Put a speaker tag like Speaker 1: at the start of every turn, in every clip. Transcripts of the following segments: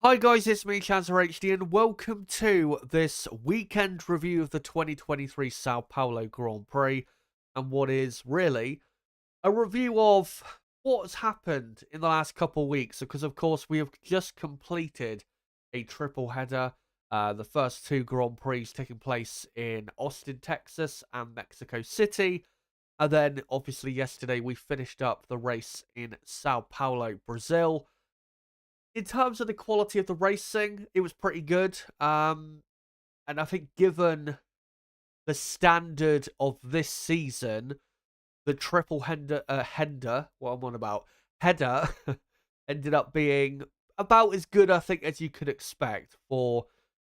Speaker 1: Hi guys, it's me, HD, and welcome to this weekend review of the 2023 Sao Paulo Grand Prix, and what is really a review of what's happened in the last couple of weeks, because of course we have just completed a triple header, the first two Grand Prix taking place in Austin, Texas and Mexico City, and then obviously yesterday we finished up the race in Sao Paulo, Brazil. In terms of the quality of the racing, it was pretty good. And I think given the standard of this season, the triple what I'm on about, header ended up being about as good, I think, as you could expect for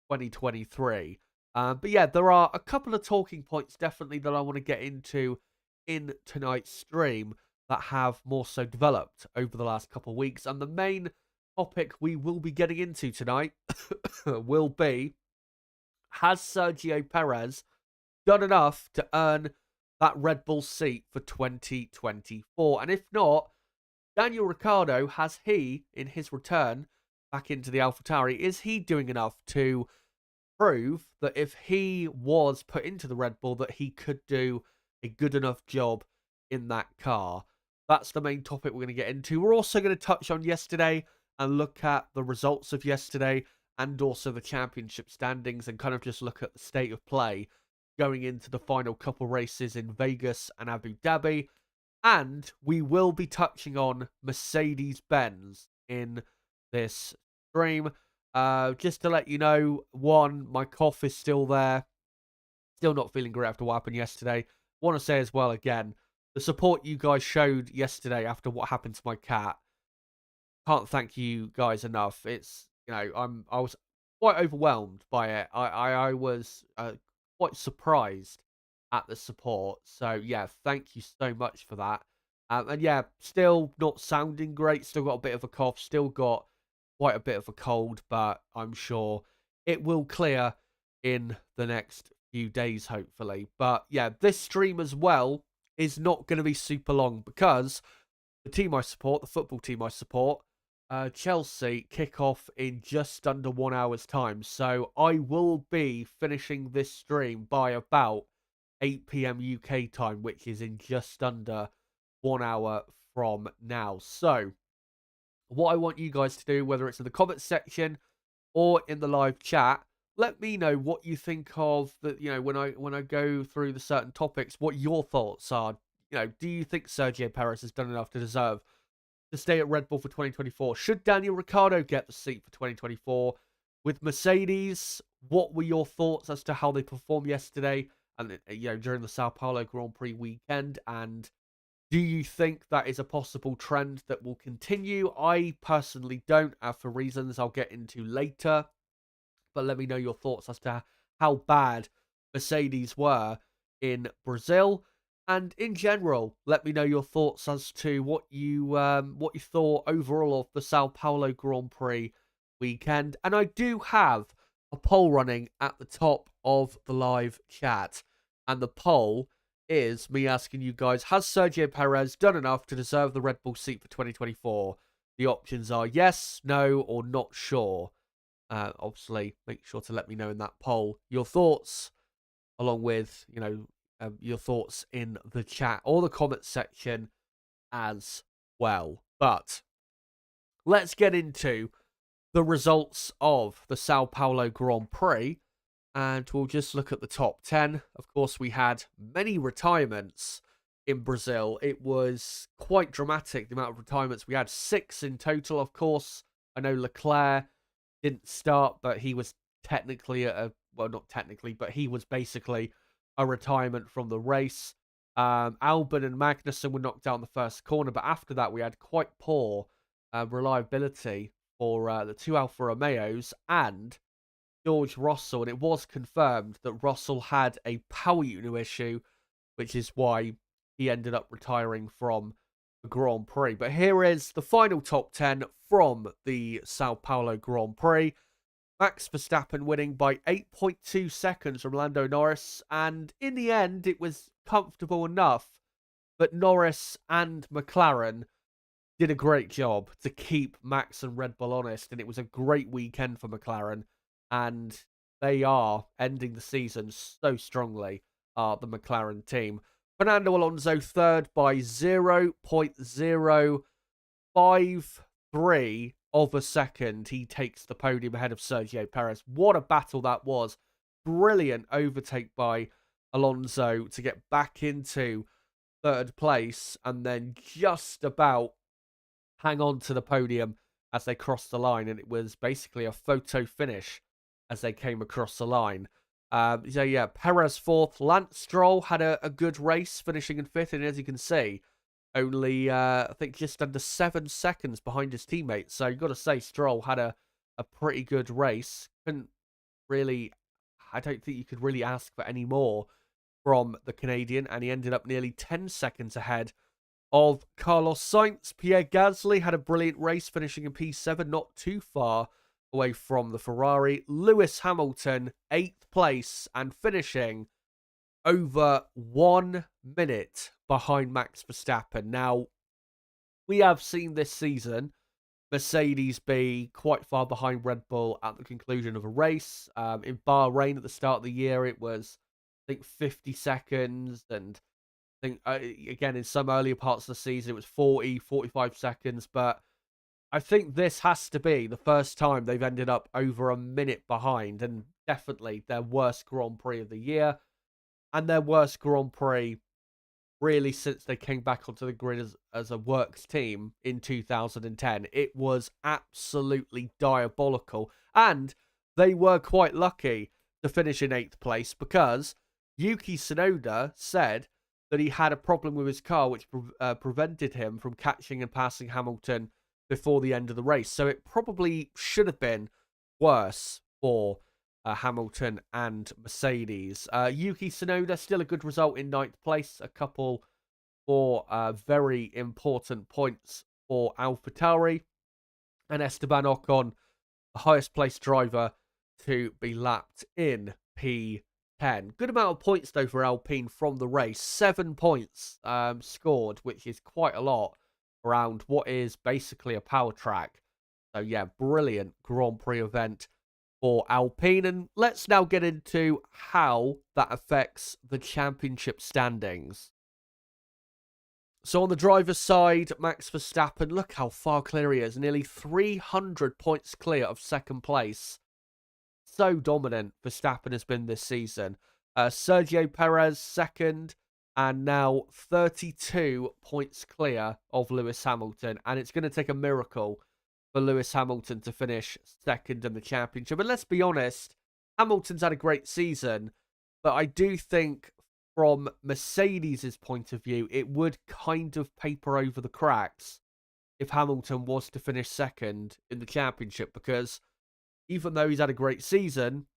Speaker 1: 2023. But yeah, there are a couple of talking points definitely that I want to get into in tonight's stream that have more so developed over the last couple of weeks. And the main topic we will be getting into tonight will be, has Sergio Perez done enough to earn that Red Bull seat for 2024? And if not, Daniel Ricciardo, has he, in his return back into the AlphaTauri, is he doing enough to prove that if he was put into the Red Bull, that he could do a good enough job in that car? That's the main topic we're going to get into. We're also going to touch on yesterday and look at the results of yesterday and also the championship standings, and kind of just look at the state of play going into the final couple races in Vegas and Abu Dhabi. And we will be touching on Mercedes-Benz in this stream. Just to let you know, one, my cough is still there. Still not feeling great after what happened yesterday. Want to say as well, again, the support you guys showed yesterday after what happened to my cat, can't thank you guys enough. It's, I was quite overwhelmed by it. I was quite surprised at the support. So yeah, thank you so much for that. And yeah, still not sounding great. Still got a bit of a cough. Still got quite a bit of a cold, but I'm sure it will clear in the next few days, hopefully. But yeah, this stream as well is not going to be super long, because the team I support, the football team I support, Chelsea, kick off in just under 1 hour's time. So I will be finishing this stream by about 8 p.m. UK time, which is in just under 1 hour from now. So what I want you guys to do, whether it's in the comments section or in the live chat, let me know what you think of the, when I go through the certain topics, what your thoughts are. Do you think Sergio Perez has done enough to deserve to stay at Red Bull for 2024? Should Daniel Ricciardo get the seat for 2024? With Mercedes, what were your thoughts as to how they performed yesterday and during the Sao Paulo Grand Prix weekend? And do you think that is a possible trend that will continue? I personally don't, for reasons I'll get into later. But let me know your thoughts as to how bad Mercedes were in Brazil. And in general, let me know your thoughts as to what you thought overall of the Sao Paulo Grand Prix weekend. And I do have a poll running at the top of the live chat. And the poll is me asking you guys, has Sergio Perez done enough to deserve the Red Bull seat for 2024? The options are yes, no, or not sure. Obviously, make sure to let me know in that poll your thoughts, along with, your thoughts in the chat or the comments section as well. But let's get into the results of the Sao Paulo Grand Prix, and we'll just look at the top 10. Of course, we had many retirements in Brazil. It was quite dramatic, the amount of retirements. We had 6 in total, of course. I know Leclerc didn't start, but he was technically well, not technically, but he was basically a retirement from the race. Albon and Magnussen were knocked out in the first corner, but after that we had quite poor reliability for the 2 Alfa Romeos and George Russell, and it was confirmed that Russell had a power unit issue, which is why he ended up retiring from the Grand Prix. But here is the final top 10 from the Sao Paulo Grand Prix. Max Verstappen winning by 8.2 seconds from Lando Norris, and in the end it was comfortable enough, but Norris and McLaren did a great job to keep Max and Red Bull honest, and it was a great weekend for McLaren, and they are ending the season so strongly, the McLaren team. Fernando Alonso third by 0.053 of a second. He takes the podium ahead of Sergio Perez. What a battle that was. Brilliant overtake by Alonso to get back into third place and then just about hang on to the podium as they crossed the line. And it was basically a photo finish as they came across the line. So yeah, Perez fourth. Lance Stroll had a good race, finishing in fifth. And as you can see, only, I think, just under 7 seconds behind his teammates. So you've got to say, Stroll had a pretty good race. Couldn't really, I don't think you could really ask for any more from the Canadian. And he ended up nearly 10 seconds ahead of Carlos Sainz. Pierre Gasly had a brilliant race, finishing in P7, not too far away from the Ferrari. Lewis Hamilton, 8th place, and finishing over 1 minute behind Max Verstappen. Now, we have seen this season Mercedes be quite far behind Red Bull at the conclusion of a race. In Bahrain at the start of the year, it was, I think, 50 seconds. And I think, again, in some earlier parts of the season, it was 40, 45 seconds. But I think this has to be the first time they've ended up over a minute behind. And definitely their worst Grand Prix of the year. And their worst Grand Prix, really, since they came back onto the grid as a works team in 2010. It was absolutely diabolical. And they were quite lucky to finish in 8th place because Yuki Tsunoda said that he had a problem with his car which prevented him from catching and passing Hamilton before the end of the race. So it probably should have been worse for Hamilton and Mercedes. Yuki Tsunoda, still a good result in 9th place. A couple more very important points for AlphaTauri. And Esteban Ocon, the highest placed driver to be lapped in P10. Good amount of points, though, for Alpine from the race. 7 points scored, which is quite a lot around what is basically a power track. So, yeah, brilliant Grand Prix event for Alpine. And let's now get into how that affects the championship standings. So on the driver's side, Max Verstappen, look how far clear he is. Nearly 300 points clear of second place. So dominant Verstappen has been this season. Sergio Perez second, and now 32 points clear of Lewis Hamilton. And it's going to take a miracle for Lewis Hamilton to finish second in the championship. And let's be honest, Hamilton's had a great season, but I do think from Mercedes' point of view, it would kind of paper over the cracks if Hamilton was to finish second in the championship, because even though he's had a great season,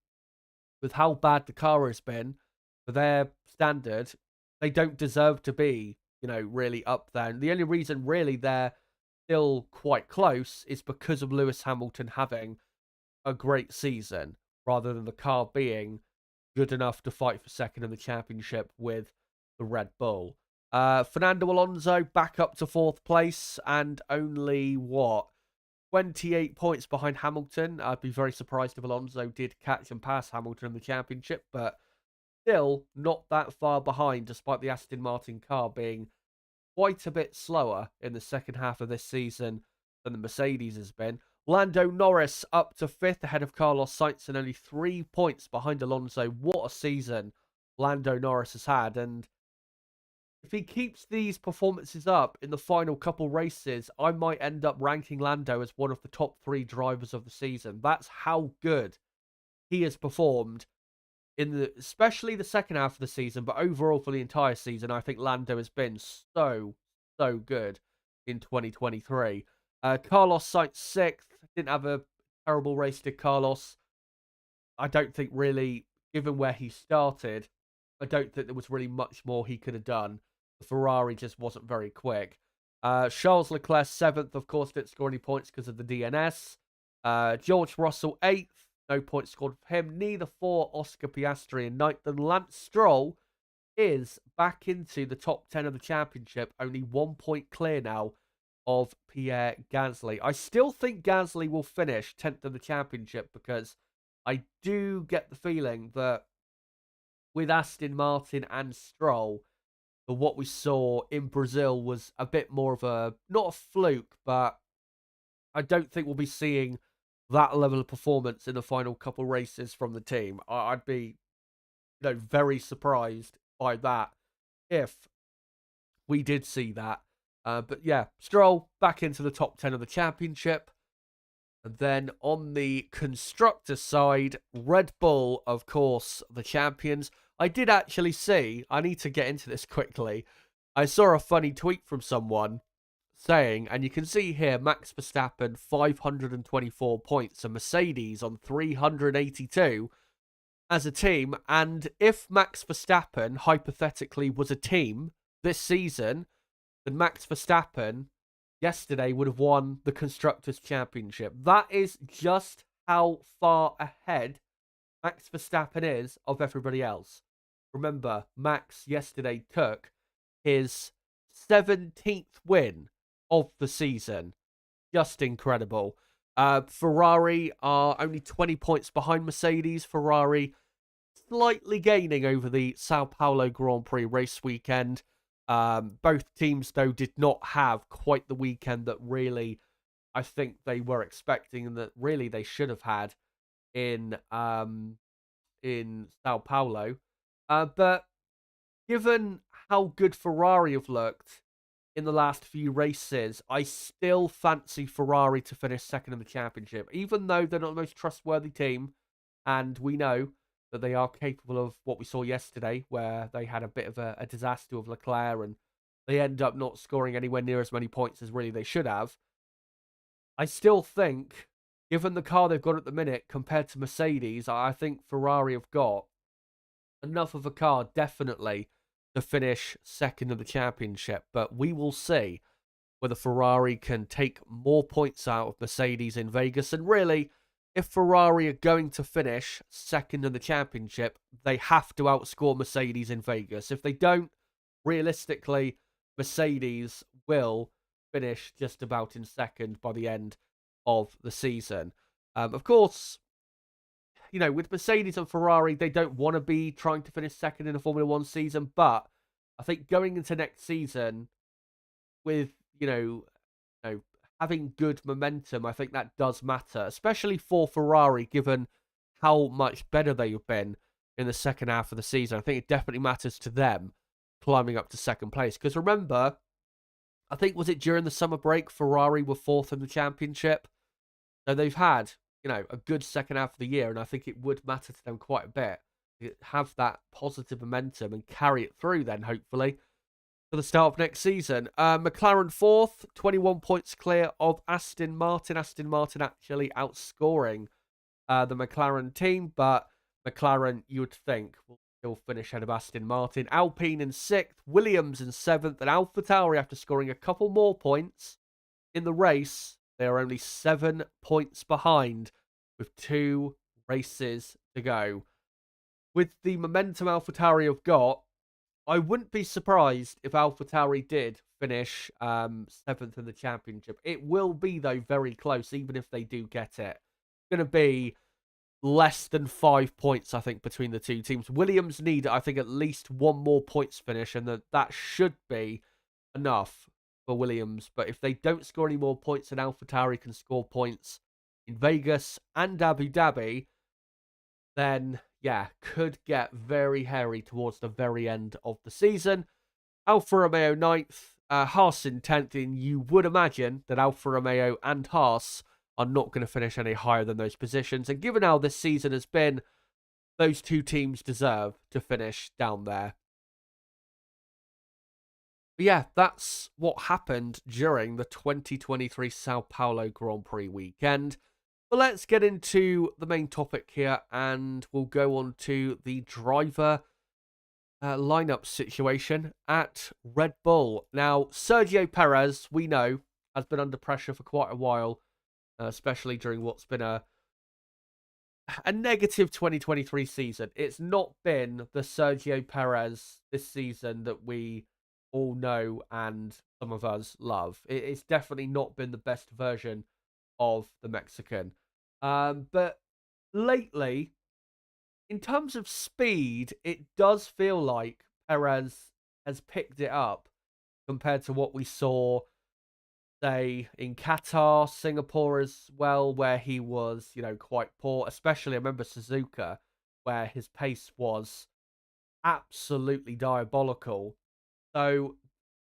Speaker 1: with how bad the car has been, for their standard, they don't deserve to be, really up there. And the only reason really they're still quite close is because of Lewis Hamilton having a great season, rather than the car being good enough to fight for second in the championship with the Red Bull. Fernando Alonso back up to 4th place and only, 28 points behind Hamilton. I'd be very surprised if Alonso did catch and pass Hamilton in the championship, but still not that far behind, despite the Aston Martin car being quite a bit slower in the second half of this season than the Mercedes has been. Lando Norris up to 5th ahead of Carlos Sainz and only 3 points behind Alonso. What a season Lando Norris has had. And if he keeps these performances up in the final couple races, I might end up ranking Lando as one of the top 3 drivers of the season. That's how good he has performed especially the second half of the season, but overall for the entire season. I think Lando has been so good in 2023. Carlos Sainz 6th. Didn't have a terrible race, did Carlos? I don't think really, given where he started, I don't think there was really much more he could have done. The Ferrari just wasn't very quick. Charles Leclerc 7th, of course, didn't score any points because of the DNS. George Russell 8th. No points scored for him. Neither for Oscar Piastri in 9th. And Lance Stroll is back into the top 10 of the championship. Only 1 point clear now of Pierre Gasly. I still think Gasly will finish 10th in the championship because I do get the feeling that with Aston Martin and Stroll, what we saw in Brazil was a bit more of a, not a fluke, but I don't think we'll be seeing that level of performance in the final couple races from the team. I'd be, very surprised by that if we did see that. But yeah, Stroll back into the top 10 of the championship. And then on the constructor side, Red Bull, of course, the champions. I did actually see, I need to get into this quickly. I saw a funny tweet from someone saying, and you can see here, Max Verstappen 524 points and Mercedes on 382 as a team. And if Max Verstappen hypothetically was a team this season, then Max Verstappen yesterday would have won the Constructors' Championship. That is just how far ahead Max Verstappen is of everybody else. Remember, Max yesterday took his 17th win of the season. Just incredible. Ferrari are only 20 points behind Mercedes. Ferrari slightly gaining over the Sao Paulo Grand Prix race weekend. Both teams, though, did not have quite the weekend that really I think they were expecting and that really they should have had in Sao Paulo. But given how good Ferrari have looked in the last few races, I still fancy Ferrari to finish second in the championship, even though they're not the most trustworthy team, and we know that they are capable of what we saw yesterday, where they had a bit of a disaster with Leclerc, and they end up not scoring anywhere near as many points as really they should have. I still think, given the car they've got at the minute compared to Mercedes, I think Ferrari have got enough of a car, definitely, to finish second in the championship. But we will see whether Ferrari can take more points out of Mercedes in Vegas. And really, if Ferrari are going to finish second in the championship, they have to outscore Mercedes in Vegas. If they don't, realistically, Mercedes will finish just about in second by the end of the season. Of course, with Mercedes and Ferrari, they don't want to be trying to finish second in a Formula One season, but I think going into next season with, having good momentum, I think that does matter, especially for Ferrari, given how much better they've been in the second half of the season. I think it definitely matters to them climbing up to second place. Because remember, I think, was it during the summer break, Ferrari were fourth in the championship? So they've had, a good second half of the year, and I think it would matter to them quite a bit to have that positive momentum and carry it through then, hopefully, for the start of next season. McLaren fourth, 21 points clear of Aston Martin. Aston Martin actually outscoring the McLaren team, but McLaren, you would think, will still finish ahead of Aston Martin. Alpine in sixth, Williams in seventh, and AlphaTauri, after scoring a couple more points in the race, they are only 7 points behind with 2 races to go. With the momentum AlphaTauri have got, I wouldn't be surprised if AlphaTauri did finish 7th in the championship. It will be, though, very close, even if they do get it. It's going to be less than 5 points, I think, between the two teams. Williams need, I think, at least 1 more points finish, and that should be enough for Williams. But if they don't score any more points, then AlphaTauri can score points in Vegas and Abu Dhabi, then, yeah, could get very hairy towards the very end of the season. Alfa Romeo 9th, Haas in 10th, and you would imagine that Alfa Romeo and Haas are not going to finish any higher than those positions. And given how this season has been, those two teams deserve to finish down there. But yeah, that's what happened during the 2023 Sao Paulo Grand Prix weekend. But let's get into the main topic here, and we'll go on to the driver lineup situation at Red Bull. Now, Sergio Perez, we know, has been under pressure for quite a while, especially during what's been a negative 2023 season. It's not been the Sergio Perez this season that we all know and some of us love. It's definitely not been the best version of the Mexican. But lately, in terms of speed, it does feel like Perez has picked it up compared to what we saw, say, in Qatar, Singapore as well, where he was, quite poor. Especially, I remember Suzuka, where his pace was absolutely diabolical. So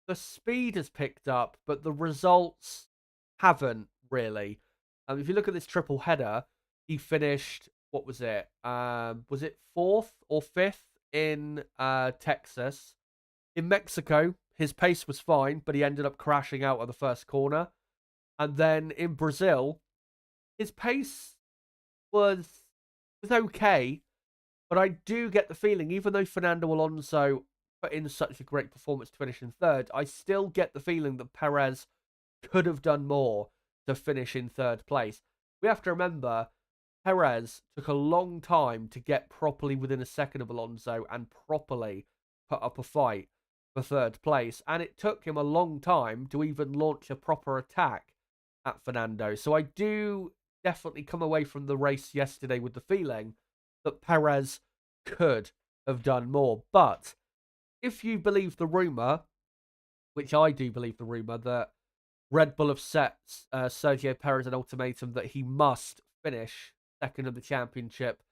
Speaker 1: the speed has picked up, but the results haven't really. If you look at this triple header, he finished, what was it fourth or fifth in Texas? In Mexico, his pace was fine, but he ended up crashing out at the first corner. And then in Brazil, his pace was okay, but I do get the feeling, even though Fernando Alonso put in such a great performance to finish in third, I still get the feeling that Perez could have done more to finish in third place. We have to remember, Perez took a long time to get properly within a second of Alonso and properly put up a fight for third place. And it took him a long time to even launch a proper attack at Fernando. So I do definitely come away from the race yesterday with the feeling that Perez could have done more. But if you believe the rumour, which I do believe the rumour, that Red Bull have set Sergio Perez an ultimatum that he must finish second of the championship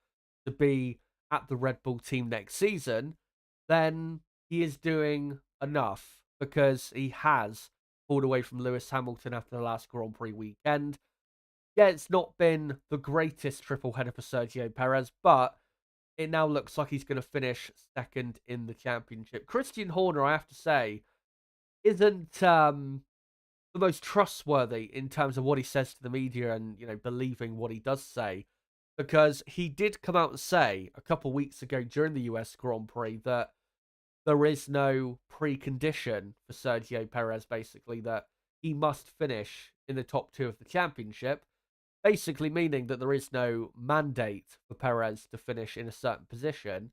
Speaker 1: to be at the Red Bull team next season, then he is doing enough, because he has pulled away from Lewis Hamilton after the last Grand Prix weekend. Yeah, it's not been the greatest triple header for Sergio Perez, but it now looks like he's going to finish second in the championship. Christian Horner, I have to say, isn't the most trustworthy in terms of what he says to the media and, believing what he does say, because he did come out and say a couple weeks ago during the US Grand Prix that there is no precondition for Sergio Perez, basically, that he must finish in the top two of the championship, basically meaning that there is no mandate for Perez to finish in a certain position.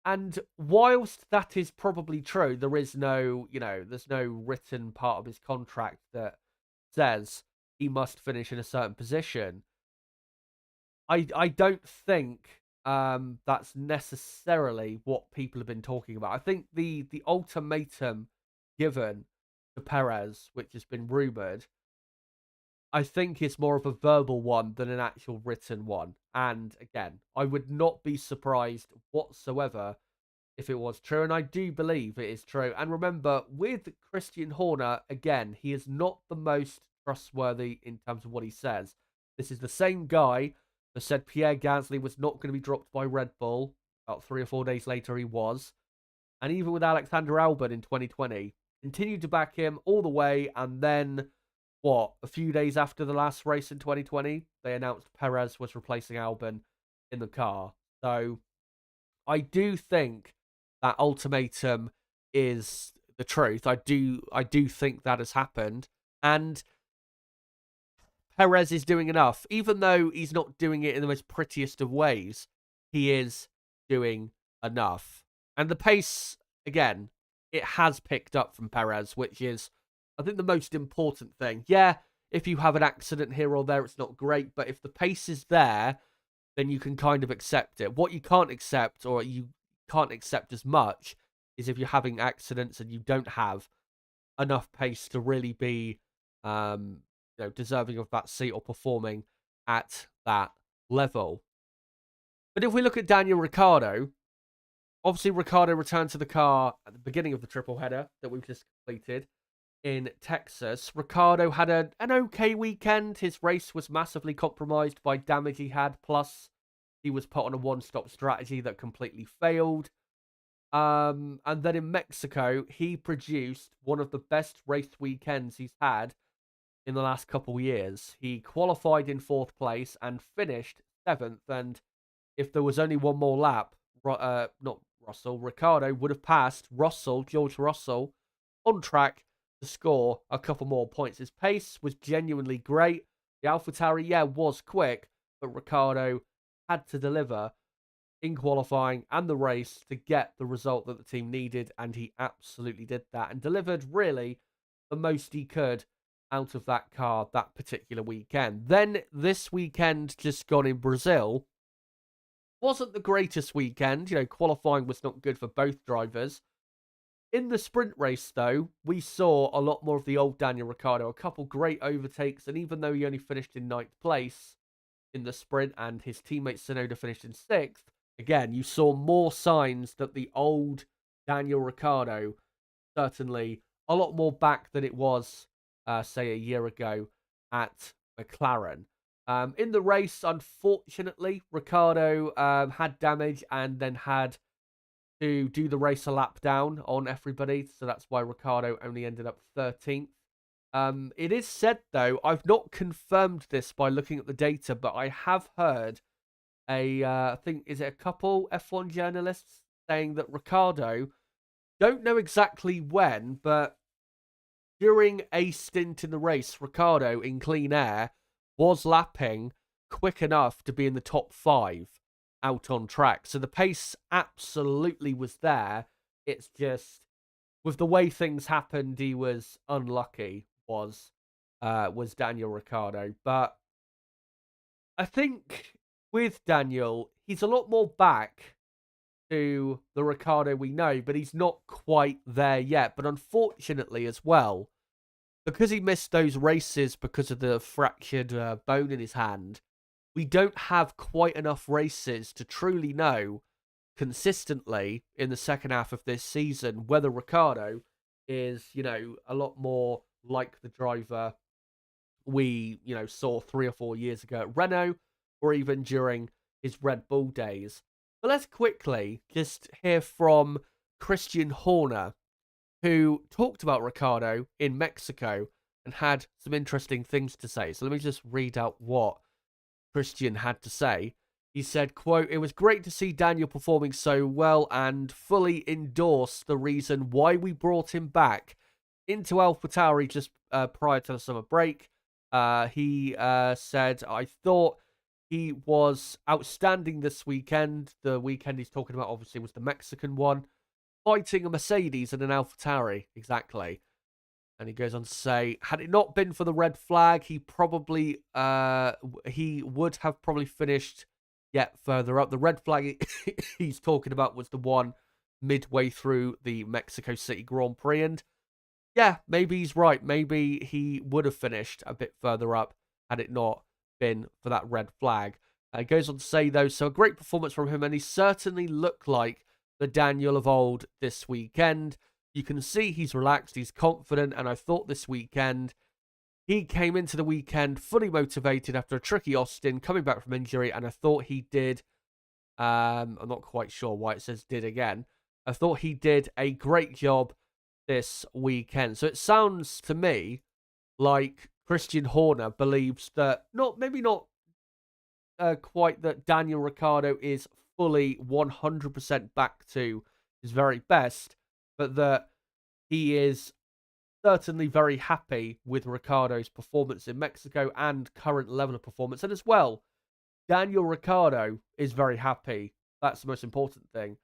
Speaker 1: And whilst that is probably true, there is no, there's no written part of his contract that says he must finish in a certain position. I don't think that's necessarily what people have been talking about. I think the ultimatum given to Perez, which has been rumored, I think is more of a verbal one than an actual written one. And again, I would not be surprised whatsoever if it was true, and I do believe it is true. And remember, with Christian Horner, again, he is not the most trustworthy in terms of what he says. This is the same guy that said Pierre Gasly was not going to be dropped by Red Bull. About 3 or 4 days later, he was. And even with Alexander Albon in 2020, continued to back him all the way. And then, a few days after the last race in 2020, they announced Perez was replacing Albon in the car. So I do think that ultimatum is the truth. I do think that has happened, and Perez is doing enough, even though he's not doing it in the most prettiest of ways. He is doing enough, and the pace, again, it has picked up from Perez, which is, I think, the most important thing. Yeah, if you have an accident here or there, it's not great, but if the pace is there, then you can kind of accept it. What you can't accept, or you can't accept as much, is if you're having accidents and you don't have enough pace to really be deserving of that seat or performing at that level. But if we look at Daniel Ricciardo, obviously Ricciardo returned to the car at the beginning of the triple header that we've just completed in Texas. Ricciardo had an okay weekend. His race was massively compromised by damage he had, plus he was put on a one-stop strategy that completely failed. And then in Mexico, he produced one of the best race weekends he's had in the last couple years. He qualified in 4th place and finished 7th. And if there was only one more lap, Ricciardo would have passed George Russell, on track to score a couple more points. His pace was genuinely great. The AlphaTauri, was quick, but Ricciardo had to deliver. in qualifying and the race to get the result that the team needed, and he absolutely did that and delivered really the most he could out of that car that particular weekend. Then this weekend just gone in Brazil wasn't the greatest weekend. Qualifying was not good for both drivers. In the sprint race, though, we saw a lot more of the old Daniel Ricciardo, a couple great overtakes, and even though he only finished in ninth place in the sprint and his teammate Tsunoda finished in sixth, again, you saw more signs that the old Daniel Ricciardo certainly a lot more back than it was, say, a year ago at McLaren. In the race, unfortunately, Ricciardo had damage and then had to do the race a lap down on everybody. So that's why Ricciardo only ended up 13th. It is said, though, I've not confirmed this by looking at the data, but I have heard I think, is it a couple F1 journalists saying that Ricciardo, don't know exactly when, but during a stint in the race, Ricciardo in clean air was lapping quick enough to be in the top 5 out on track. So the pace absolutely was there. It's just with the way things happened, he was unlucky. Was Daniel Ricciardo, but I think with Daniel, he's a lot more back to the Ricciardo we know, but he's not quite there yet. But unfortunately, as well, because he missed those races because of the fractured bone in his hand, we don't have quite enough races to truly know consistently in the second half of this season whether Ricciardo is, a lot more like the driver we, saw 3 or 4 years ago at Renault or even during his Red Bull days. But let's quickly just hear from Christian Horner, who talked about Ricciardo in Mexico and had some interesting things to say. So let me just read out what Christian had to say. He said, quote, "It was great to see Daniel performing so well and fully endorse the reason why we brought him back into AlphaTauri just prior to the summer break. He said, I thought he was outstanding this weekend. The weekend he's talking about, obviously, was the Mexican one. Fighting a Mercedes and an AlphaTauri, exactly." And he goes on to say, had it not been for the red flag, he would have probably finished yet further up. The red flag he's talking about was the one midway through the Mexico City Grand Prix. And yeah, maybe he's right. Maybe he would have finished a bit further up had it not been for that red flag. He goes on to say, though, so a great performance from him, and he certainly looked like the Daniel of old this weekend. You can see he's relaxed, he's confident, and I thought this weekend he came into the weekend fully motivated after a tricky Austin, coming back from injury, and I thought he did, I'm not quite sure why it says did again. I thought he did a great job this weekend. So it sounds to me like Christian Horner believes that, maybe not quite that Daniel Ricciardo is fully 100% back to his very best, but that he is certainly very happy with Ricciardo's performance in Mexico and current level of performance. And as well, Daniel Ricciardo is very happy. That's the most important thing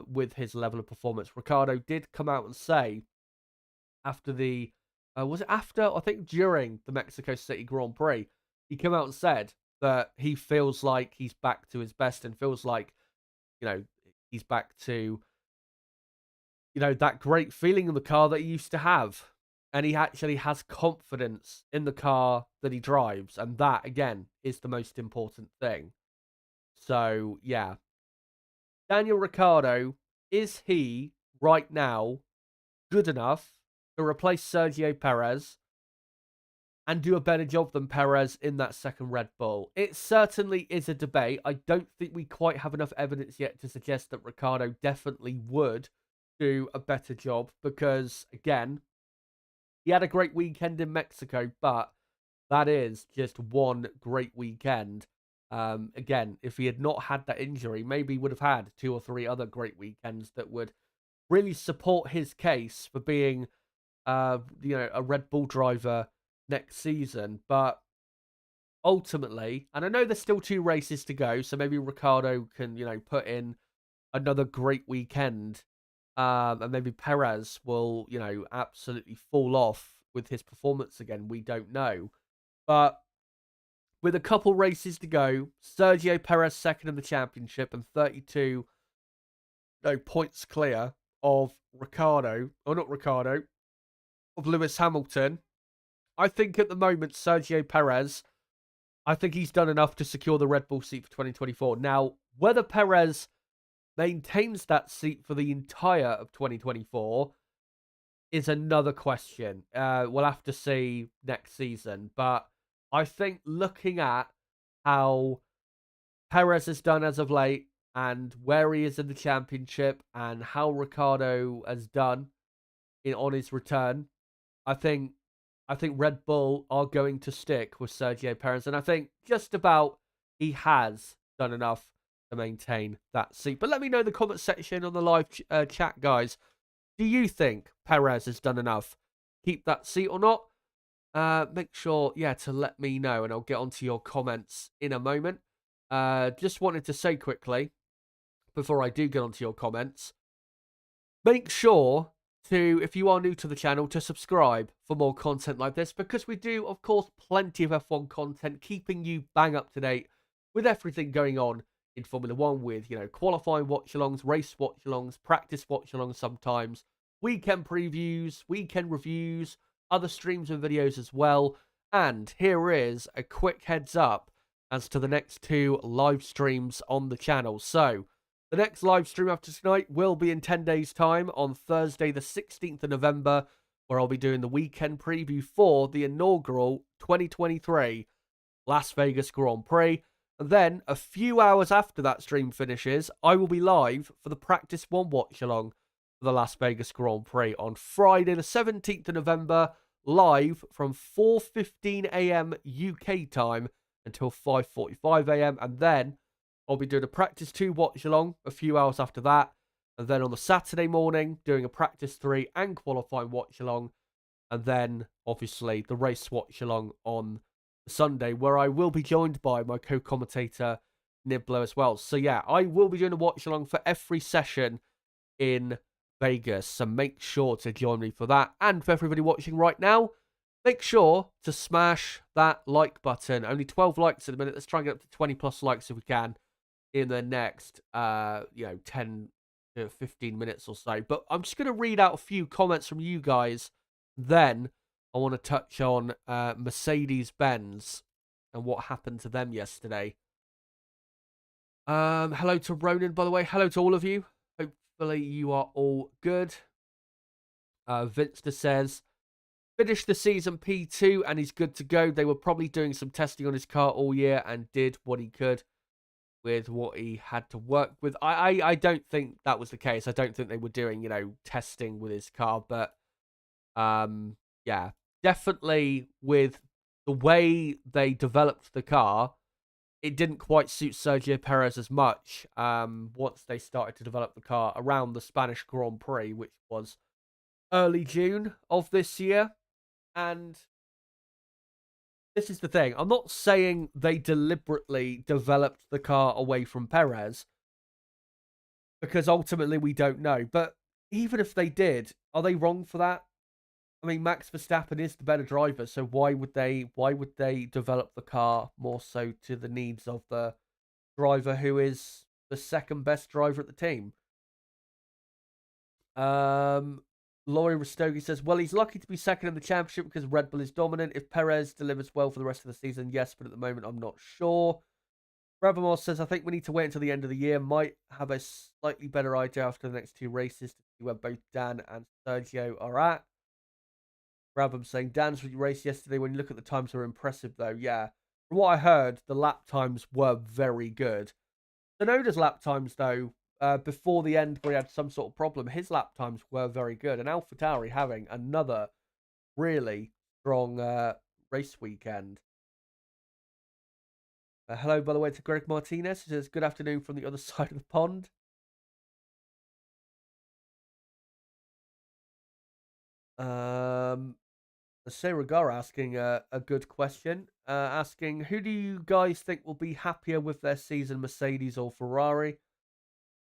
Speaker 1: with his level of performance. Ricciardo did come out and say after the, I think during the Mexico City Grand Prix, he came out and said that he feels like he's back to his best and feels like, he's back to that great feeling in the car that he used to have. And he actually has confidence in the car that he drives. And that, again, is the most important thing. So, yeah. Daniel Ricciardo, is he, right now, good enough to replace Sergio Perez and do a better job than Perez in that second Red Bull? It certainly is a debate. I don't think we quite have enough evidence yet to suggest that Ricciardo definitely would do a better job because, again, he had a great weekend in Mexico, but that is just one great weekend. Again, if he had not had that injury, maybe he would have had 2 or 3 other great weekends that would really support his case for being, a Red Bull driver next season. But ultimately, and I know there's still 2 races to go, so maybe Ricciardo can, put in another great weekend, and maybe Perez will, absolutely fall off with his performance again. We don't know. But with a couple races to go, Sergio Perez second in the championship and 32 points clear of Ricciardo, or not Ricciardo, of Lewis Hamilton. I think at the moment, Sergio Perez, I think he's done enough to secure the Red Bull seat for 2024. Now, whether Perez maintains that seat for the entire of 2024 is another question. We'll have to see next season. But I think looking at how Perez has done as of late and where he is in the championship and how Ricciardo has done on his return, I think Red Bull are going to stick with Sergio Perez, and I think just about he has done enough to maintain that seat. But let me know in the comment section on the live chat, guys. Do you think Perez has done enough to keep that seat or not? Make sure, to let me know, and I'll get onto your comments in a moment. Just wanted to say quickly, before I do get onto your comments, make sure to, if you are new to the channel, to subscribe for more content like this, because we do, of course, plenty of F1 content, keeping you bang up to date with everything going on in Formula 1 with, qualifying watch-alongs, race watch-alongs, practice watch-alongs sometimes, weekend previews, weekend reviews, other streams and videos as well. And here is a quick heads up as to the next 2 live streams on the channel. So, the next live stream after tonight will be in 10 days' time on Thursday, the 16th of November, where I'll be doing the weekend preview for the inaugural 2023 Las Vegas Grand Prix. And then, a few hours after that stream finishes, I will be live for the Practice 1 watch-along for the Las Vegas Grand Prix on Friday, the 17th of November, live from 4:15 a.m. UK time until 5:45 a.m. And then I'll be doing a Practice 2 watch-along a few hours after that. And then on the Saturday morning, doing a Practice 3 and qualifying watch-along. And then, obviously, the race watch-along on Sunday, where I will be joined by my co-commentator, Niblo, as well. So, yeah, I will be doing a watch-along for every session in Vegas. So make sure to join me for that. And for everybody watching right now, make sure to smash that like button. Only 12 likes at the minute. Let's try and get up to 20 plus likes if we can in the next 10 to 15 minutes or so. But I'm just going to read out a few comments from you guys. Then I want to touch on Mercedes-Benz and what happened to them yesterday. Hello to Ronan, by the way. Hello to all of you. Hopefully you are all good. Vinster says, finished the season P2 and he's good to go. They were probably doing some testing on his car all year and did what he could with what he had to work with. I don't think that was the case. I don't think they were doing, testing with his car. But, yeah, definitely with the way they developed the car, it didn't quite suit Sergio Perez as much once they started to develop the car around the Spanish Grand Prix, which was early June of this year. And this is the thing. I'm not saying they deliberately developed the car away from Perez, because ultimately we don't know. But even if they did, are they wrong for that? I mean, Max Verstappen is the better driver, so why would they develop the car more so to the needs of the driver who is the second best driver at the team? Laurie Rastogi says, well, he's lucky to be second in the championship because Red Bull is dominant. If Perez delivers well for the rest of the season, yes, but at the moment, I'm not sure. Bravamore says, I think we need to wait until the end of the year. Might have a slightly better idea after the next 2 races to see where both Dan and Sergio are at. Brabham saying, Dan's race yesterday, when you look at the times, were impressive, though. Yeah. From what I heard, the lap times were very good. Tsunoda's lap times, though, before the end, where he had some sort of problem, his lap times were very good. And AlphaTauri having another really strong race weekend. Hello, by the way, to Greg Martinez. He says, good afternoon from the other side of the pond. Sergara asking a good question. asking, who do you guys think will be happier with their season, Mercedes or Ferrari?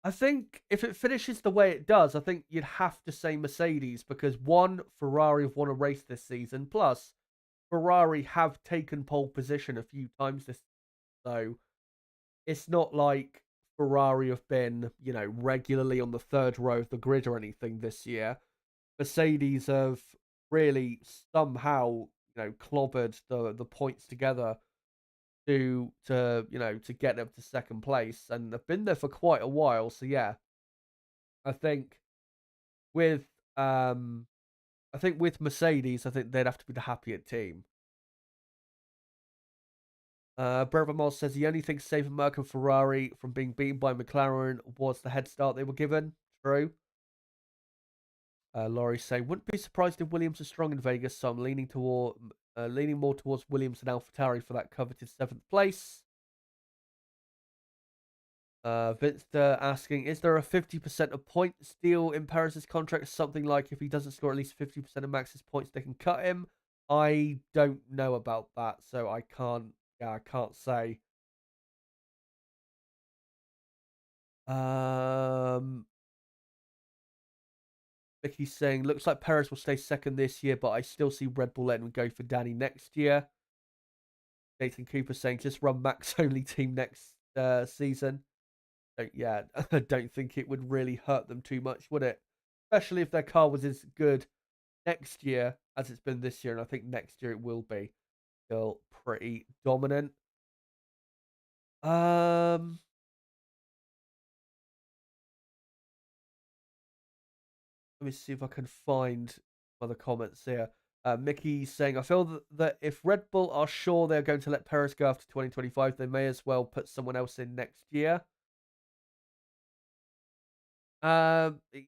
Speaker 1: I think if it finishes the way it does, I think you'd have to say Mercedes because one, Ferrari have won a race this season. Plus, Ferrari have taken pole position a few times this, so it's not like Ferrari have been, regularly on the third row of the grid or anything this year. Mercedes have really somehow, clobbered the points together to get up to second place, and they've been there for quite a while. So yeah, I think with um I think with Mercedes, I think they'd have to be the happier team. Brother Moss says the only thing saving Merck and Ferrari from being beaten by McLaren was the head start they were given. True. Laurie say wouldn't be surprised if Williams are strong in Vegas, so I'm leaning more towards Williams and AlphaTauri for that coveted seventh place. Vince asking, is there a 50% of points deal in Perez's contract? Something like if he doesn't score at least 50% of Max's points, they can cut him. I don't know about that, so I can't say. Vicky's saying, looks like Perez will stay second this year, but I still see Red Bull letting him go for Danny next year. Nathan Cooper saying, just run Max only team next season. So, yeah, I don't think it would really hurt them too much, would it? Especially if their car was as good next year as it's been this year, and I think next year it will be still pretty dominant. Let me see if I can find other comments here. Mickey saying, I feel that if Red Bull are sure they're going to let Perez go after 2025, they may as well put someone else in next year.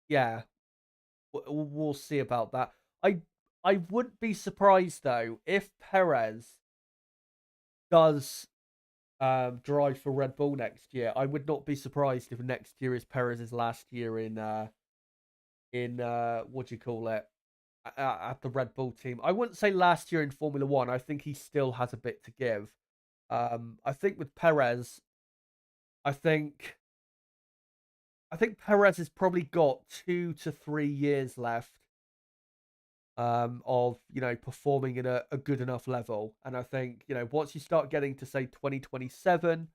Speaker 1: Yeah, we'll see about that. I wouldn't be surprised though if Perez does drive for Red Bull next year. I would not be surprised if next year is Perez's last year in what do you call it, at the Red Bull team. I wouldn't say last year in Formula One. I think he still has a bit to give. I think with Perez, I think Perez has probably got 2 to 3 years left of performing in a good enough level. And I think once you start getting to say 2027,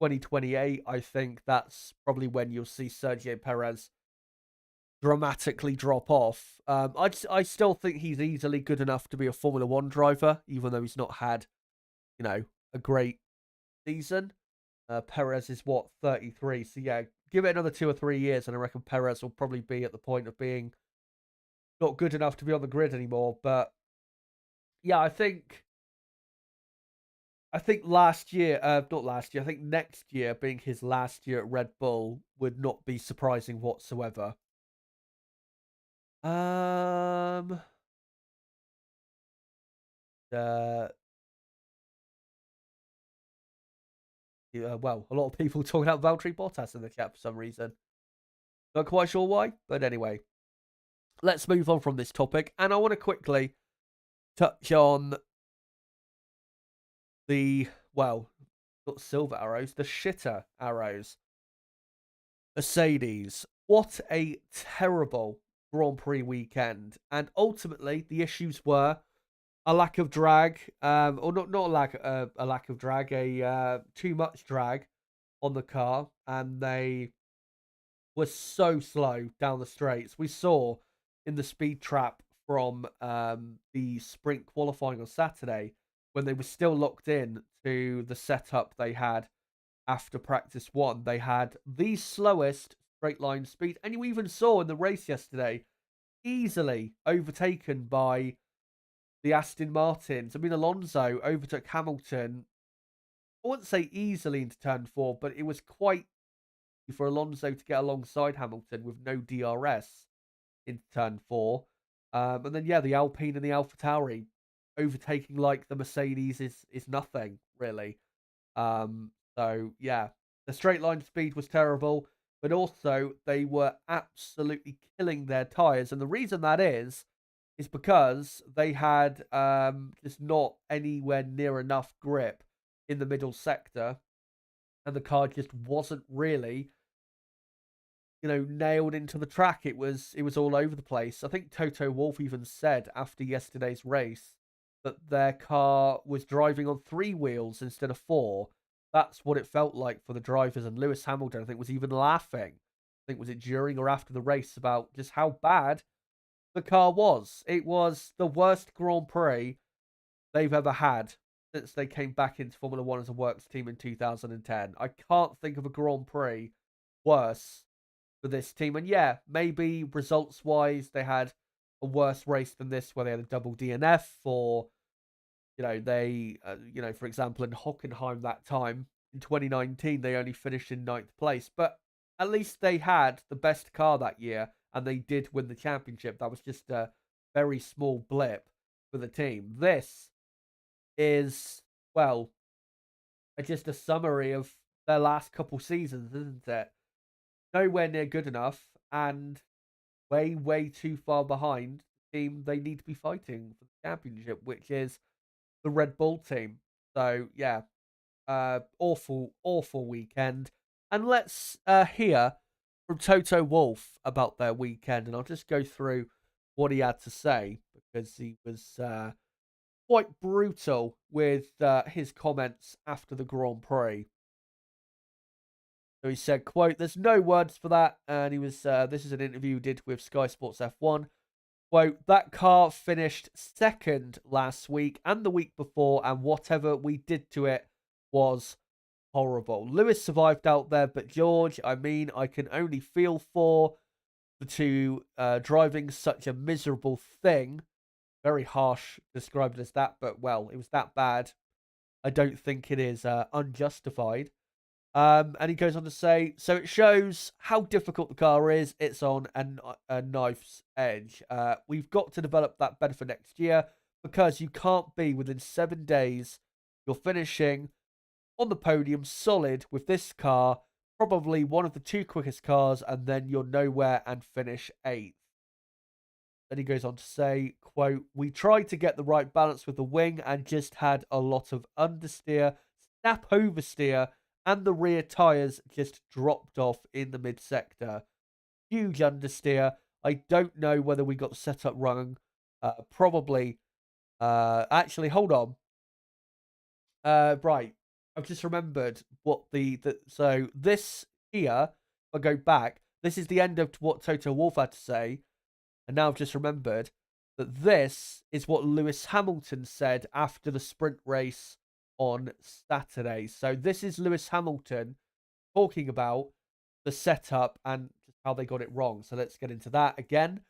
Speaker 1: 2028, I think that's probably when you'll see Sergio Perez dramatically drop off. I still think he's easily good enough to be a Formula One driver, even though he's not had a great season. Perez is what, 33, so yeah, give it another 2 or 3 years, and I reckon Perez will probably be at the point of being not good enough to be on the grid anymore. But yeah, I think last year, not last year, I think next year being his last year at Red Bull would not be surprising whatsoever. Um, uh, well, a lot of people talking about Valtteri Bottas in the chat for some reason. Not quite sure why, but anyway, let's move on from this topic, and I want to quickly touch on the, well, not silver arrows, the shitter arrows. Mercedes. What a terrible Grand Prix weekend. And ultimately, the issues were a lack of drag, or not a lack of drag, too much drag on the car, and they were so slow down the straights. We saw in the speed trap from the sprint qualifying on Saturday when they were still locked in to the setup they had after practice one. They had the slowest straight line speed, and you even saw in the race yesterday, easily overtaken by the Aston Martins. I mean, Alonso overtook Hamilton, I wouldn't say easily into turn four, but it was quite easy for Alonso to get alongside Hamilton with no DRS into turn four. And then, yeah, the Alpine and the AlphaTauri overtaking like the Mercedes is nothing, really. So, yeah, the straight line speed was terrible, but also they were absolutely killing their tyres. And the reason that is is because they had just not anywhere near enough grip in the middle sector, and the car just wasn't really, nailed into the track. It was all over the place. I think Toto Wolff even said after yesterday's race that their car was driving on 3 wheels instead of 4. That's what it felt like for the drivers, and Lewis Hamilton, I think, was even laughing. I think, was it during or after the race, about just how bad the car was. It was the worst Grand Prix they've ever had since they came back into Formula One as a works team in 2010. I can't think of a Grand Prix worse for this team. And yeah, maybe results wise, they had a worse race than this, where they had a double DNF, or for example, in Hockenheim that time in 2019, they only finished in 9th place. But at least they had the best car that year, and they did win the championship. That was just a very small blip for the team. This is, well, just a summary of their last couple seasons, isn't it? Nowhere near good enough, and way, way too far behind the team they need to be fighting for the championship, which is the Red Bull team. So yeah, awful, awful weekend. And let's hear from Toto Wolff about their weekend, and I'll just go through what he had to say, because he was quite brutal with his comments after the Grand Prix. So he said, quote, "There's no words for that," and he was, this is an interview he did with Sky Sports F1. Quote, "That car finished second last week and the week before, and whatever we did to it was horrible. Lewis survived out there, but George, I mean, I can only feel for the two driving such a miserable thing." Very harsh, described as that, but well, it was that bad. I don't think it is unjustified. And he goes on to say, "So it shows how difficult the car is. It's on a knife's edge. We've got to develop that better for next year, because you can't be within 7 days. You're finishing on the podium solid with this car, probably one of the 2 quickest cars, and then you're nowhere and finish 8th. Then he goes on to say, quote, "We tried to get the right balance with the wing and just had a lot of understeer, snap oversteer, and the rear tyres just dropped off in the mid-sector. Huge understeer. I don't know whether we got set up wrong. Probably. Actually, hold on. Right. I've just remembered what so this here, if I go back, this is the end of what Toto Wolff had to say. And now I've just remembered that this is what Lewis Hamilton said after the sprint race on Saturday. So this is Lewis Hamilton talking about the setup and just how they got it wrong. So let's get into that again.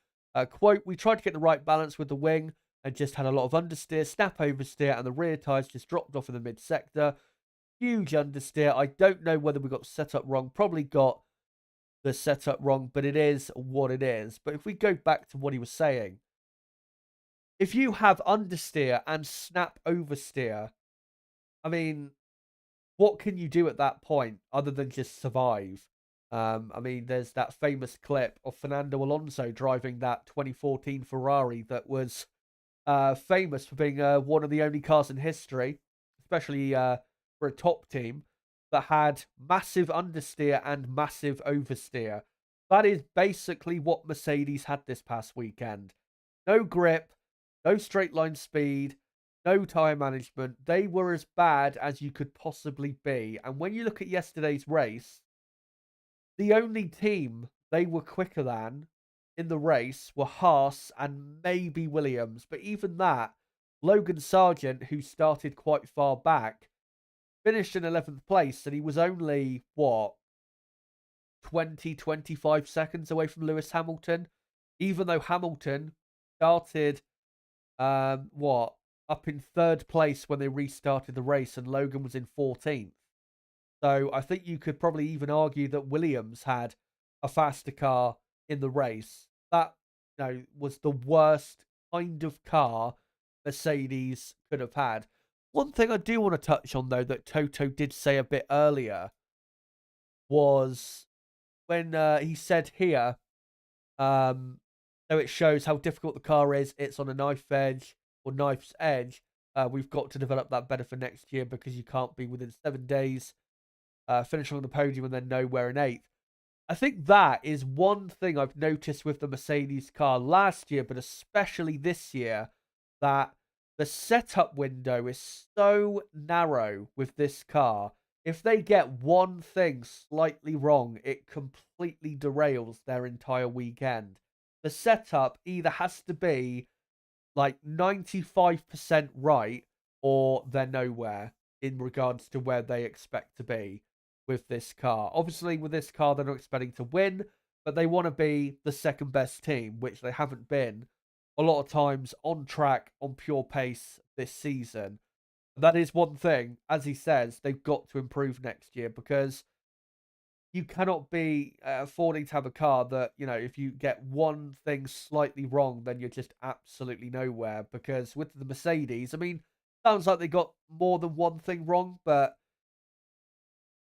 Speaker 1: Quote, "We tried to get the right balance with the wing and just had a lot of understeer, snap oversteer, and the rear tyres just dropped off in the mid-sector. Huge understeer. I don't know whether we got set up wrong. Probably got the setup wrong, but it is what it is." But if we go back to what he was saying, if you have understeer and snap oversteer, I mean, what can you do at that point other than just survive? I mean, there's that famous clip of Fernando Alonso driving that 2014 Ferrari that was famous for being one of the only cars in history, especially for a top team, that had massive understeer and massive oversteer. That is basically what Mercedes had this past weekend. No grip, no straight line speed, no tyre management. They were as bad as you could possibly be. And when you look at yesterday's race, the only team they were quicker than in the race were Haas and maybe Williams. But even that, Logan Sargent, who started quite far back, finished in 11th place, and he was only, 25 seconds away from Lewis Hamilton, even though Hamilton started, up in 3rd place when they restarted the race, and Logan was in 14th. So I think you could probably even argue that Williams had a faster car in the race. That, was the worst kind of car Mercedes could have had. One thing I do want to touch on, though, that Toto did say a bit earlier was when he said here, So it shows how difficult the car is. It's on a knife edge or knife's edge. We've got to develop that better for next year because you can't be within 7 days finishing on the podium and then nowhere in eighth. I think that is one thing I've noticed with the Mercedes car last year, but especially this year, that the setup window is so narrow with this car. If they get one thing slightly wrong, it completely derails their entire weekend. The setup either has to be like 95% right or they're nowhere in regards to where they expect to be with this car. Obviously, with this car, they're not expecting to win, but they want to be the second best team, which they haven't been a lot of times on track, on pure pace this season. That is one thing, as he says, they've got to improve next year because you cannot be affording to have a car that, you know, if you get one thing slightly wrong, then you're just absolutely nowhere. Because with the Mercedes, I mean, sounds like they got more than one thing wrong, but,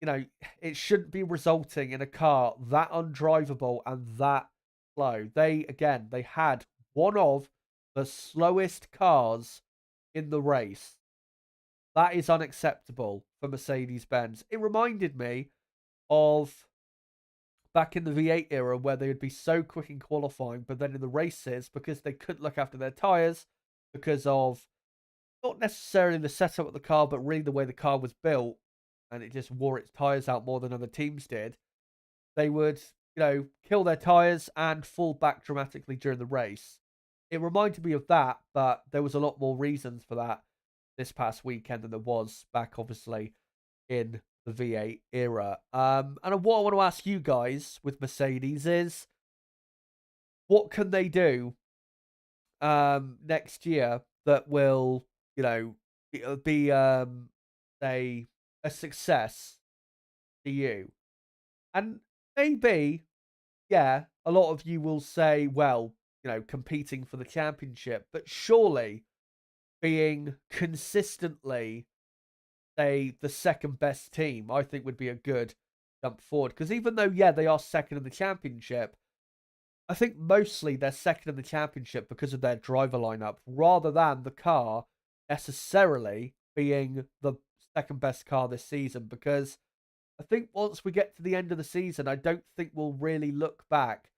Speaker 1: you know, it shouldn't be resulting in a car that undrivable and that slow. Again, they had one of the slowest cars in the race. That is unacceptable for Mercedes-Benz. It reminded me of back in the V8 era where they would be so quick in qualifying, but then in the races, because they couldn't look after their tyres, because of not necessarily the setup of the car, but really the way the car was built, and it just wore its tyres out more than other teams did, they would, you know, kill their tyres and fall back dramatically during the race. It reminded me of that, but there was a lot more reasons for that this past weekend than there was back, obviously, in the V8 era. And what I want to ask you guys with Mercedes is, what can they do next year that will, you know, be say a success to you? And maybe, yeah, a lot of you will say, well, you know, competing for the championship, but surely being consistently, say, the second best team, I think would be a good jump forward. Because even though, yeah, they are second in the championship, I think mostly they're second in the championship because of their driver lineup, rather than the car necessarily being the second best car this season. Because I think once we get to the end of the season, I don't think we'll really look back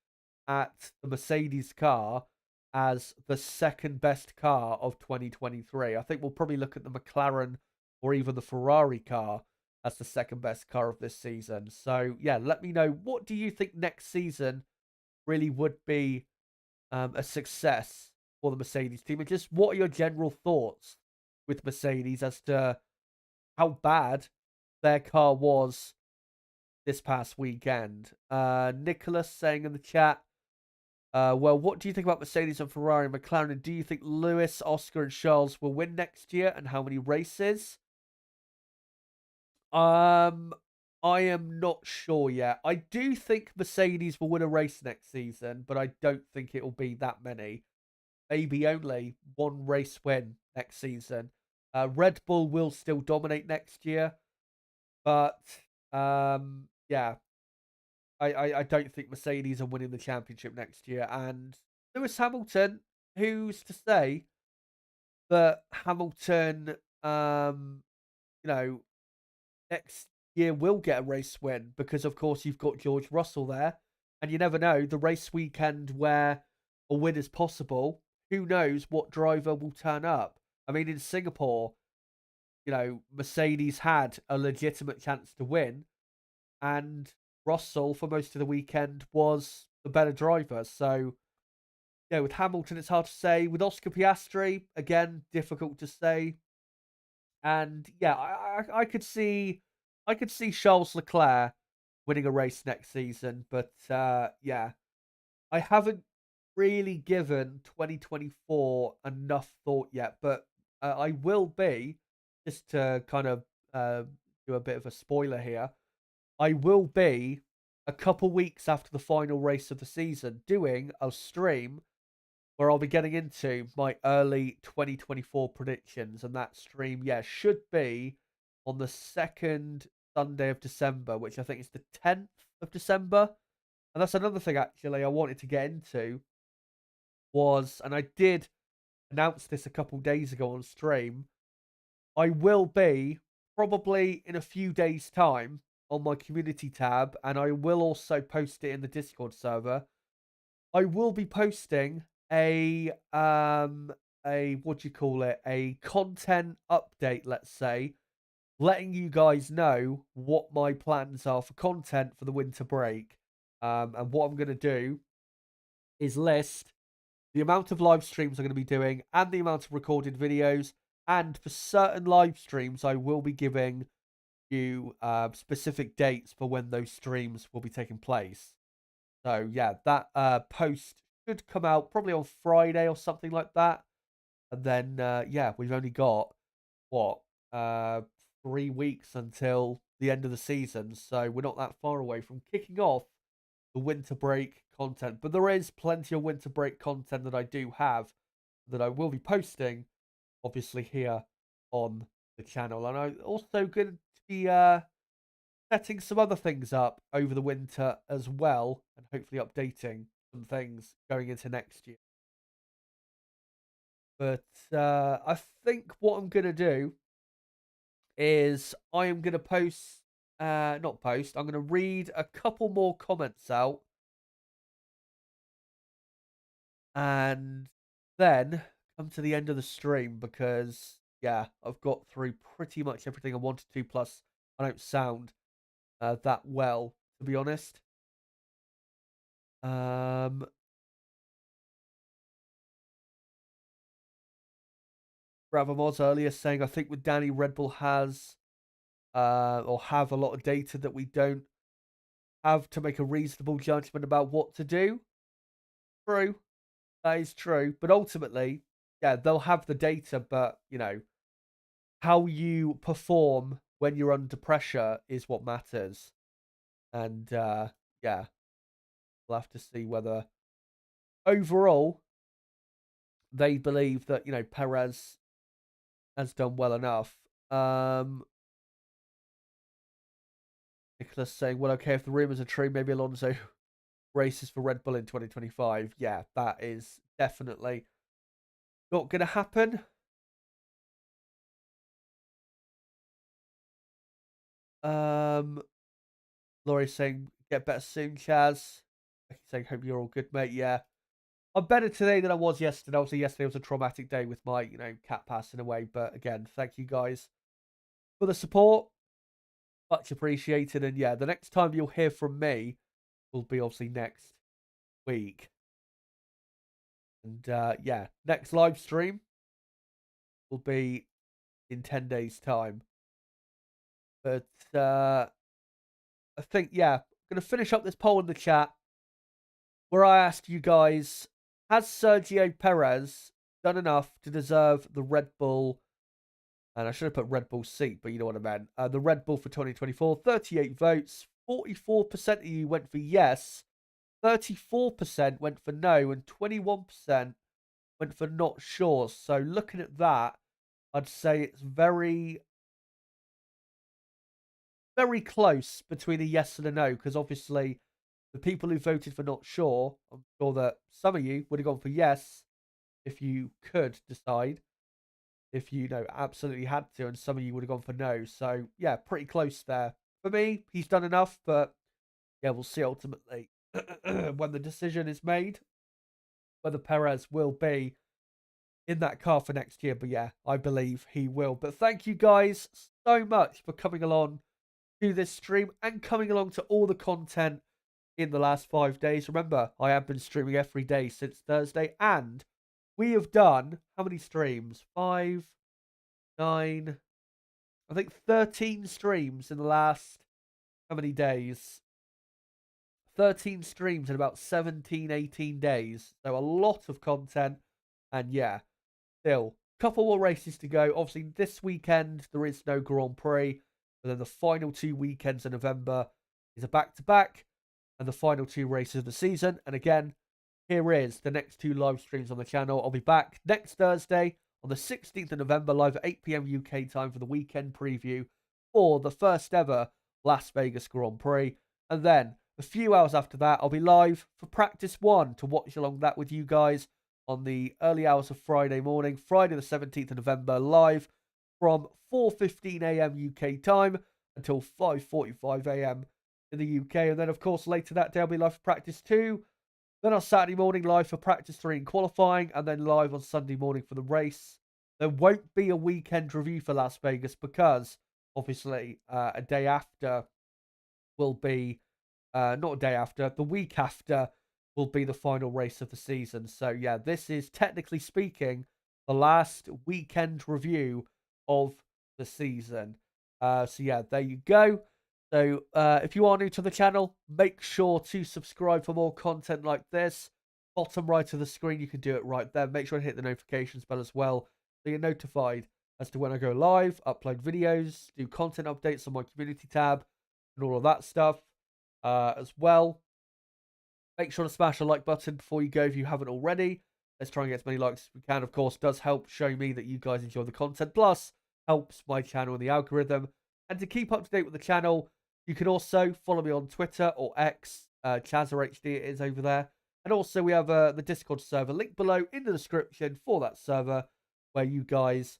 Speaker 1: at the Mercedes car as the second best car of 2023. I think we'll probably look at the McLaren or even the Ferrari car as the second best car of this season. So, yeah, let me know, what do you think next season really would be a success for the Mercedes team? And just what are your general thoughts with Mercedes as to how bad their car was this past weekend? Nicholas saying in the chat, well, what do you think about Mercedes and Ferrari and McLaren? Do you think Lewis, Oscar, and Charles will win next year, and how many races? I am not sure yet. I do think Mercedes will win a race next season, but I don't think it will be that many. Maybe only one race win next season. Red Bull will still dominate next year, but yeah, I don't think Mercedes are winning the championship next year. And Lewis Hamilton, who's to say that Hamilton, you know, next year will get a race win? Because of course you've got George Russell there, and you never know, the race weekend where a win is possible, who knows what driver will turn up. I mean, in Singapore, you know, Mercedes had a legitimate chance to win, and Russell for most of the weekend was the better driver. So, yeah, with Hamilton, it's hard to say. With Oscar Piastri, again, difficult to say. And yeah, I could see Charles Leclerc winning a race next season, but yeah, I haven't really given 2024 enough thought yet. But I will be, just to kind of do a bit of a spoiler here. I will be a couple weeks after the final race of the season doing a stream where I'll be getting into my early 2024 predictions. And that stream, yeah, should be on the second Sunday of December, which I think is the 10th of December. And that's another thing, actually, I wanted to get into. was, and I did announce this a couple days ago on stream, I will be probably in a few days' time on my community tab, and I will also post it in the Discord server. I will be posting a what do you call it? A content update, let's say, letting you guys know what my plans are for content for the winter break. And what I'm going to do is list the amount of live streams I'm going to be doing and the amount of recorded videos. And for certain live streams, I will be giving you specific dates for when those streams will be taking place. So yeah, that post should come out probably on Friday or something like that. And then yeah, we've only got what 3 weeks until the end of the season, so we're not that far away from kicking off the winter break content. But there is plenty of winter break content that I do have that I will be posting, obviously here on the channel, and I'm also going to be setting some other things up over the winter as well, and hopefully updating some things going into next year. But I think what I'm going to do is I am going to post, not post, I'm going to read a couple more comments out and then come to the end of the stream because, yeah, I've got through pretty much everything I wanted to, plus I don't sound that well, to be honest. Bravo earlier saying, I think with Danny, Red Bull has or have a lot of data that we don't have to make a reasonable judgment about what to do. True. That is true. But ultimately, yeah, they'll have the data, but, you know, how you perform when you're under pressure is what matters. And, yeah, we'll have to see whether overall they believe that, you know, Perez has done well enough. Nicholas saying, well, okay, if the rumours are true, maybe Alonso races for Red Bull in 2025. Yeah, that is definitely not going to happen. Laurie's saying, get better soon, Chaz. Saying, hope you're all good, mate. Yeah. I'm better today than I was yesterday. Obviously, yesterday was a traumatic day with my, you know, cat passing away. But again, thank you guys for the support. Much appreciated. And yeah, the next time you'll hear from me will be obviously next week. And yeah, next live stream will be in 10 days' time. But I think, yeah, I'm going to finish up this poll in the chat where I asked you guys, has Sergio Perez done enough to deserve the Red Bull? And I should have put Red Bull seat, but you know what I meant. The Red Bull for 2024, 38 votes. 44% of you went for yes. 34% went for no. And 21% went for not sure. So looking at that, I'd say it's very, very close between a yes and a no. Because obviously, the people who voted for not sure, I'm sure that some of you would have gone for yes if you could decide. If you know absolutely had to, and some of you would have gone for no. So yeah, pretty close there. For me, he's done enough, but yeah, we'll see ultimately when the decision is made whether Perez will be in that car for next year. But yeah, I believe he will. But thank you guys so much for coming along to this stream and coming along to all the content in the last 5 days. Remember, I have been streaming every day since Thursday, and we have done how many streams? 5, 9, I think 13 streams in the last how many days? 13 streams in about 17, 18 days. So a lot of content. And yeah, still, a couple more races to go. Obviously, this weekend, there is no Grand Prix. But then the final 2 weekends in November is a back-to-back. And the final 2 races of the season. And again, here is the next 2 live streams on the channel. I'll be back next Thursday on the 16th of November, live at 8 p.m. UK time for the weekend preview for the first ever Las Vegas Grand Prix. And then a few hours after that, I'll be live for practice 1 to watch along that with you guys on the early hours of Friday morning, Friday the 17th of November, live from 4:15 a.m. UK time until 5:45 a.m. in the UK. And then, of course, later that day, I'll be live for practice 2. Then on Saturday morning, live for practice 3 and qualifying, and then live on Sunday morning for the race. There won't be a weekend review for Las Vegas because, obviously, a day after will be, not a day after, the week after will be the final race of the season. So, yeah, this is, technically speaking, the last weekend review of the season. So, yeah, there you go. So, if you are new to the channel, make sure to subscribe for more content like this. Bottom right of the screen, you can do it right there. Make sure to hit the notifications bell as well, so you're notified as to when I go live, upload videos, do content updates on my community tab, and all of that stuff as well. Make sure to smash the like button before you go if you haven't already. Let's try and get as many likes as we can. Of course, does help show me that you guys enjoy the content. Plus, helps my channel and the algorithm. And to keep up to date with the channel, you can also follow me on Twitter or X. ChazzaHD it is over there. And also, we have the Discord server link below in the description for that server, where you guys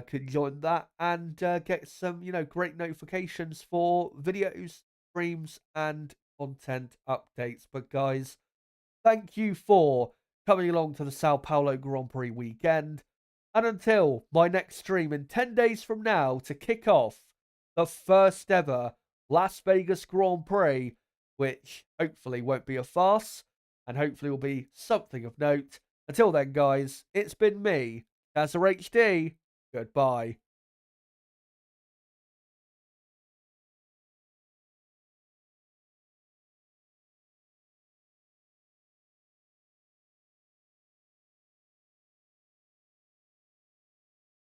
Speaker 1: could join that and get some, great notifications for videos, streams, and content updates. But guys, thank you for coming along to the Sao Paulo Grand Prix weekend. And until my next stream in 10 days from now to kick off the first ever Las Vegas Grand Prix, which hopefully won't be a farce and hopefully will be something of note. Until then, guys, it's been me, ChazzaHD. Goodbye.